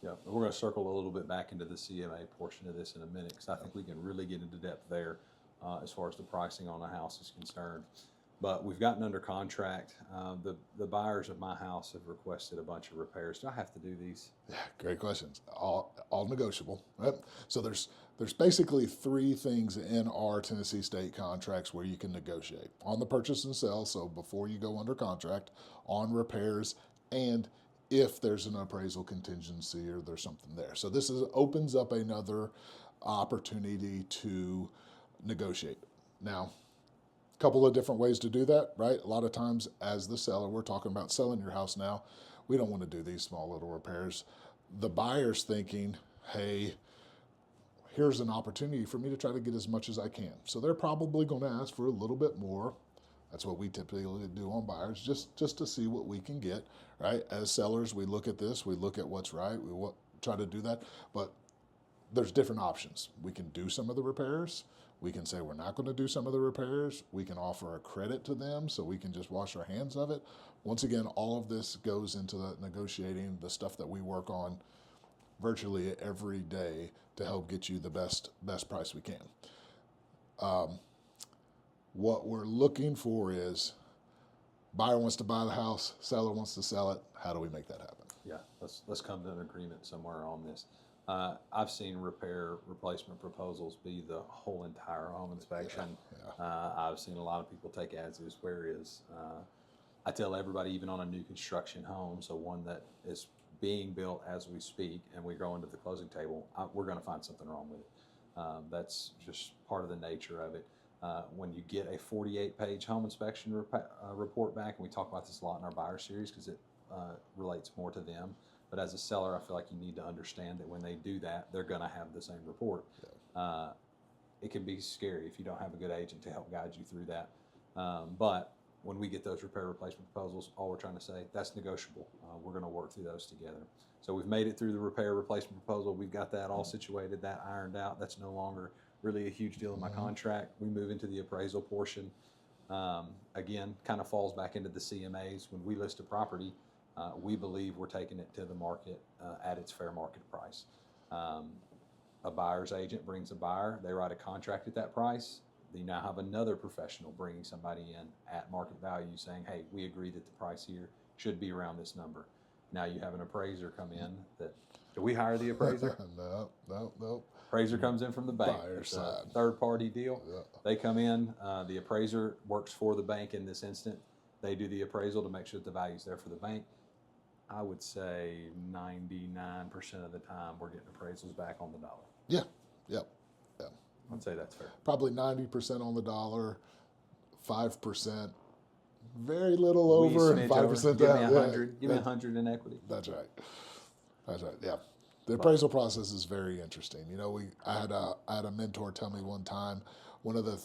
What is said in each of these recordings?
Yeah, we're going to circle a little bit back into the CMA portion of this in a minute because I think we can really get into depth there as far as the pricing on a house is concerned. But we've gotten under contract. The buyers of my house have requested a bunch of repairs. Do I have to do these? Yeah, great questions. All negotiable, right? So there's basically three things in our Tennessee state contracts where you can negotiate on the purchase and sell. So before you go under contract, on repairs, and if there's an appraisal contingency or there's something there. So opens up another opportunity to negotiate. Now, a couple of different ways to do that, right? A lot of times, as the seller, we're talking about selling your house now. We don't want to do these small little repairs. The buyer's thinking, hey, here's an opportunity for me to try to get as much as I can. So they're probably going to ask for a little bit more. That's what we typically do on buyers, just to see what we can get, right? As sellers, we look at this, we look at what's right, try to do that. But there's different options. We can do some of the repairs. We can say we're not going to do some of the repairs. We can offer a credit to them so we can just wash our hands of it. Once again, all of this goes into the negotiating, the stuff that we work on virtually every day to help get you the best price we can. What we're looking for is buyer wants to buy the house, seller wants to sell it. How do we make that happen? Yeah, let's come to an agreement somewhere on this. I've seen repair replacement proposals be the whole entire home inspection. I've seen a lot of people take as is where is. I tell everybody, even on a new construction home, so one that is being built as we speak, and we go into the closing table, we're going to find something wrong with it. That's just part of the nature of it. When you get a 48-page home inspection report back, and we talk about this a lot in our buyer series because it relates more to them. But as a seller, I feel like you need to understand that when they do that, they're going to have the same report. It can be scary if you don't have a good agent to help guide you through that. But when we get those repair replacement proposals, all we're trying to say, that's negotiable. We're going to work through those together. So we've made it through the repair replacement proposal. We've got that all situated, that ironed out. That's no longer really a huge deal in my contract. We move into the appraisal portion. Again, kind of falls back into the CMAs. When we list a property, we believe we're taking it to the market at its fair market price. A buyer's agent brings a buyer. They write a contract at that price. You now have another professional bringing somebody in at market value saying, hey, we agree that the price here should be around this number. Now you have an appraiser come in that, do we hire the appraiser? No. Appraiser comes in from the bank. Buyer It's side. a third-party deal. They come in. The appraiser works for the bank in this instant. They do the appraisal to make sure that the value's there for the bank. I would say 99% of the time we're getting appraisals back on the dollar. Yeah. I'd say that's fair. Probably 90% on the dollar, 5%, very little over, and 5% Give down. me 100. Give me 100 in equity. That's right. Yeah. The appraisal process is very interesting. You know, I had a mentor tell me one time, one of the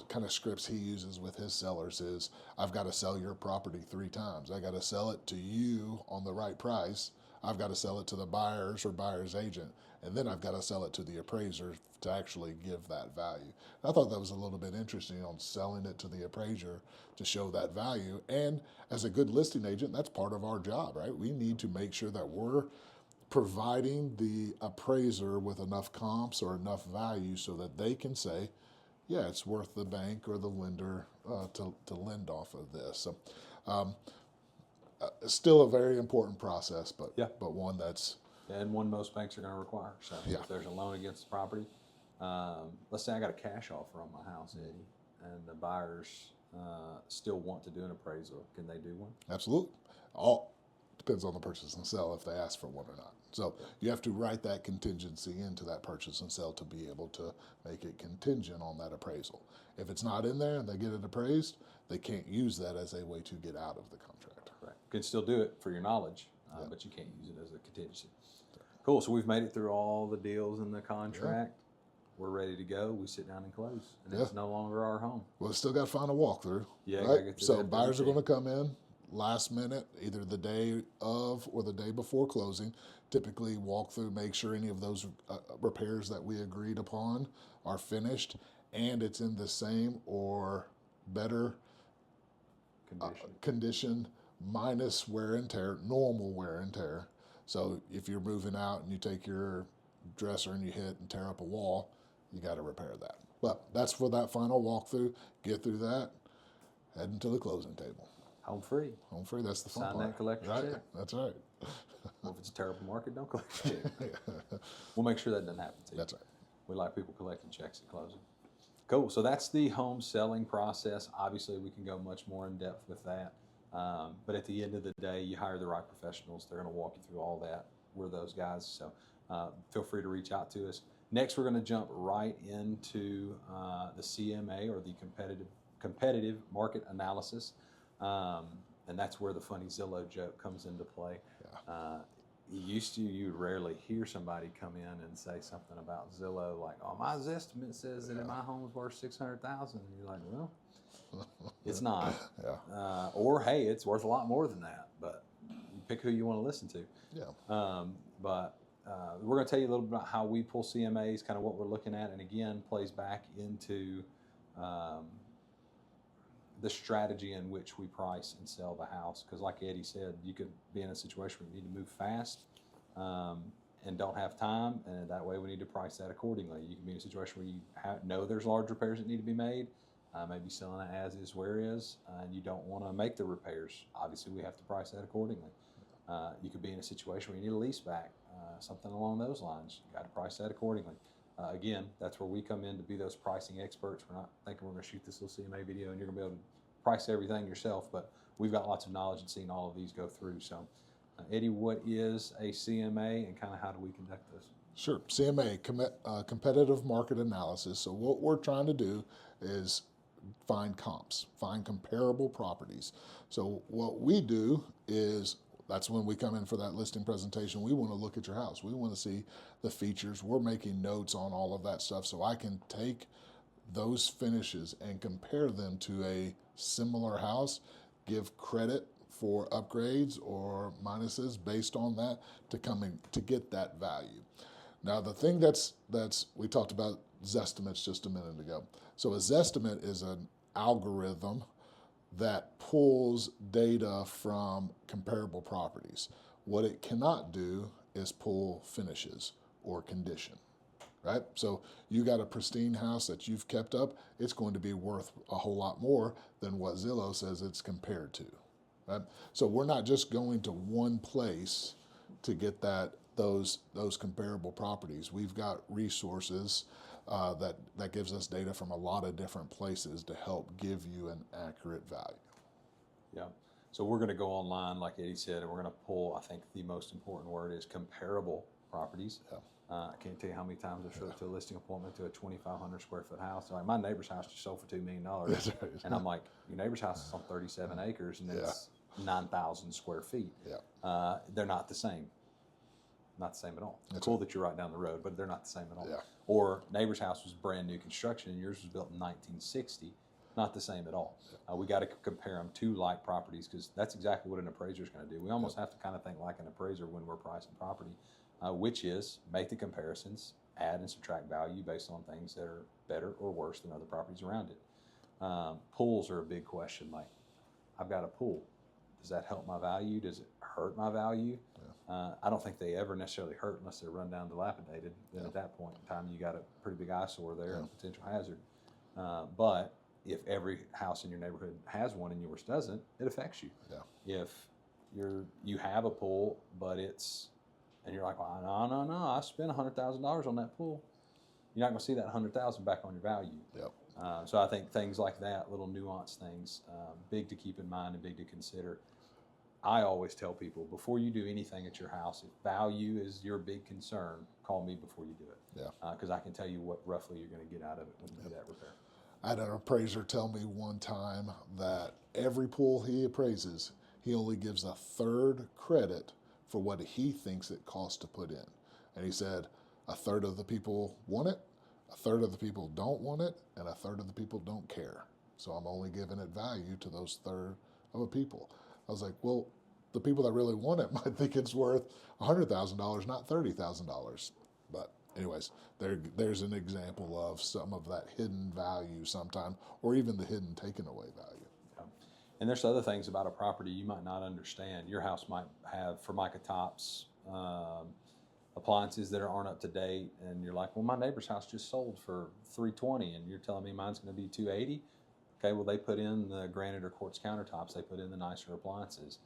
kind of scripts he uses with his sellers is, I've got to sell your property 3 times. I got to sell it to you on the right price. I've got to sell it to the buyers or buyer's agent, and then I've got to sell it to the appraiser to actually give that value. I thought that was a little bit interesting on selling it to the appraiser to show that value. And as a good listing agent, that's part of our job, right? We need to make sure that we're providing the appraiser with enough comps or enough value so that they can say, yeah, it's worth the bank or the lender to lend off of this. So, still a very important process, but one that's and one most banks are going to require. So if there's a loan against the property, let's say I got a cash offer on my house, Eddie, and the buyers still want to do an appraisal. Can they do one? Absolutely. All depends on the purchase and sell if they ask for one or not. So you have to write that contingency into that purchase and sell to be able to make it contingent on that appraisal. If it's not in there and they get it appraised, they can't use that as a way to get out of the contract. Right. You can still do it for your knowledge, but you can't use it as a contingency. Cool. So we've made it through all the deals in the contract. We're ready to go. We sit down and close, and it's no longer our home. Well, still got to find a walkthrough. Yeah. Right? So buyers are going to come in last minute, either the day of or the day before closing. Typically walk through, make sure any of those repairs that we agreed upon are finished, and it's in the same or better condition minus wear and tear, normal wear and tear, So if you're moving out and you take your dresser and you hit and tear up a wall, you got to repair that. But that's for that final walkthrough. Get through that, heading to the closing table. Home free. Home free, that's the fun Sign part. that collector right? check. That's right. Well, if it's a terrible market, don't collect your check. We'll make sure that doesn't happen to you. That's right. We like people collecting checks at closing. Cool. So that's the home selling process. Obviously, we can go much more in depth with that. But at the end of the day, you hire the right professionals. They're going to walk you through all that. We're those guys. So feel free to reach out to us. Next, we're going to jump right into the CMA, or the competitive market analysis. And that's where the funny Zillow joke comes into play. Yeah. You'd rarely hear somebody come in and say something about Zillow like, "Oh, my estimate says that my home's worth $600,000." And you're like, "Well, it's not." Yeah. Or, "Hey, it's worth a lot more than that." But you pick who you want to listen to. Yeah. But we're going to tell you a little bit about how we pull CMAs, kind of what we're looking at, and again, plays back into the strategy in which we price and sell the house. Because like Eddie said, you could be in a situation where you need to move fast and don't have time, and that way we need to price that accordingly. You can be in a situation where you know there's large repairs that need to be made, maybe selling it as is where is, and you don't want to make the repairs. Obviously, we have to price that accordingly. You could be in a situation where you need a lease back, something along those lines. You got to price that accordingly. Again, that's where we come in to be those pricing experts. We're not thinking we're going to shoot this little CMA video and you're going to be able to price everything yourself, but we've got lots of knowledge and seen all of these go through. So, Eddie, what is a CMA and kind of how do we conduct this? Sure. CMA, competitive market analysis. So what we're trying to do is find comps, find comparable properties. So what we do is, that's when we come in for that listing presentation. We want to look at your house. We want to see the features. We're making notes on all of that stuff so I can take those finishes and compare them to a similar house, give credit for upgrades or minuses based on that to get that value. Now, the thing that's we talked about Zestimates just a minute ago. So a Zestimate is an algorithm that pulls data from comparable properties. What it cannot do is pull finishes or condition, right? So you got a pristine house that you've kept up, it's going to be worth a whole lot more than what Zillow says it's compared to, right? So we're not just going to one place to get those comparable properties. We've got resources that gives us data from a lot of different places to help give you an accurate value. Yeah. So we're going to go online, like Eddie said, and we're going to pull, I think the most important word is comparable properties. Yeah. I can't tell you how many times I showed up to a listing appointment to a 2,500 square foot house. They're like, my neighbor's house just sold for $2 million. That's right. And I'm like, your neighbor's house is on 37 acres and it's 9,000 square feet. Yeah. They're not the same. Not the same at all. That's cool right. that you're right down the road, but they're not the same at all. Yeah. Or neighbor's house was brand new construction and yours was built in 1960. Not the same at all. We got to compare them to like properties because that's exactly what an appraiser is going to do. We almost have to kind of think like an appraiser when we're pricing property, which is make the comparisons, add and subtract value based on things that are better or worse than other properties around it. Pools are a big question. Like, I've got a pool. Does that help my value? Does it hurt my value? I don't think they ever necessarily hurt unless they're run down dilapidated. Then at that point in time, you got a pretty big eyesore there and potential hazard. But if every house in your neighborhood has one and yours doesn't, it affects you. Yeah. If you have a pool, but and you're like, well, no, I spent $100,000 on that pool. You're not going to see that $100,000 back on your value. Yep. So I think things like that, little nuanced things, big to keep in mind and big to consider. I always tell people, before you do anything at your house, if value is your big concern, call me before you do it. Yeah. Because I can tell you what roughly you're going to get out of it when you do that repair. I had an appraiser tell me one time that every pool he appraises, he only gives a third credit for what he thinks it costs to put in. And he said a third of the people want it, a third of the people don't want it, and a third of the people don't care. So I'm only giving it value to those third of the people. I was like, well, the people that really want it might think it's worth $100,000, not $30,000. But anyways, there's an example of some of that hidden value sometime, or even the hidden taken away value. Yeah. And there's other things about a property you might not understand. Your house might have Formica tops appliances that aren't up to date, and you're like, well, my neighbor's house just sold for 320, and you're telling me mine's going to be 280. Okay, well, they put in the granite or quartz countertops, they put in the nicer appliances,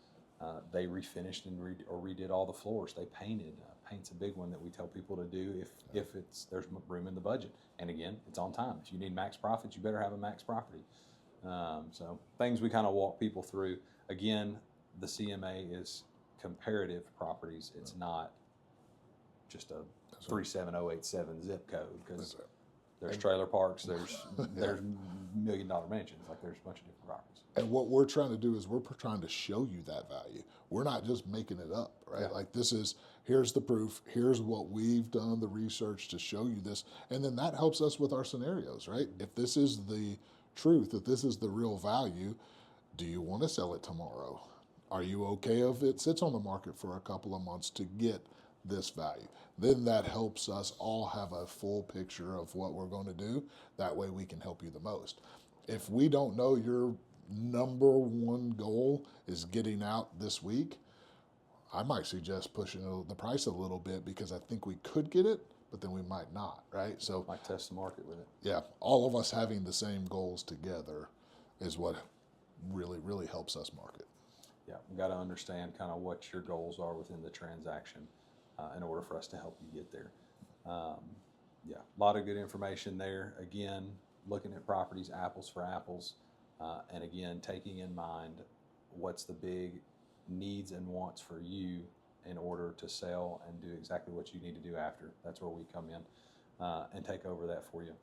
they refinished and redid all the floors, they painted. Paint's a big one that we tell people to do if there's room in the budget, and again, it's on time. If you need max profits, you better have a max property. So things we kind of walk people through. Again, the CMA is comparative properties. It's not just a 37087 zip code, because there's trailer parks, there's there's $1 million mansions, like there's a bunch of different properties. And what we're trying to do is we're trying to show you that value. We're not just making it up, right? Yeah. Like here's the proof, here's what we've done the research to show you this. And then that helps us with our scenarios, right? If this is the truth, if this is the real value, do you want to sell it tomorrow? Are you okay if it sits on the market for a couple of months to get this value? Then that helps us all have a full picture of what we're going to do. That way we can help you the most. If we don't know your number one goal is getting out this week, I might suggest pushing the price a little bit, because I think we could get it, but then we might not, right? So Might test the market with it. yeah, all of us having the same goals together is what really helps us market. Yeah, we got to understand kind of what your goals are within the transaction in order for us to help you get there. Yeah, a lot of good information there. Again, looking at properties apples for apples, and again, taking in mind what's the big needs and wants for you in order to sell and do exactly what you need to do after. That's where we come in and take over that for you.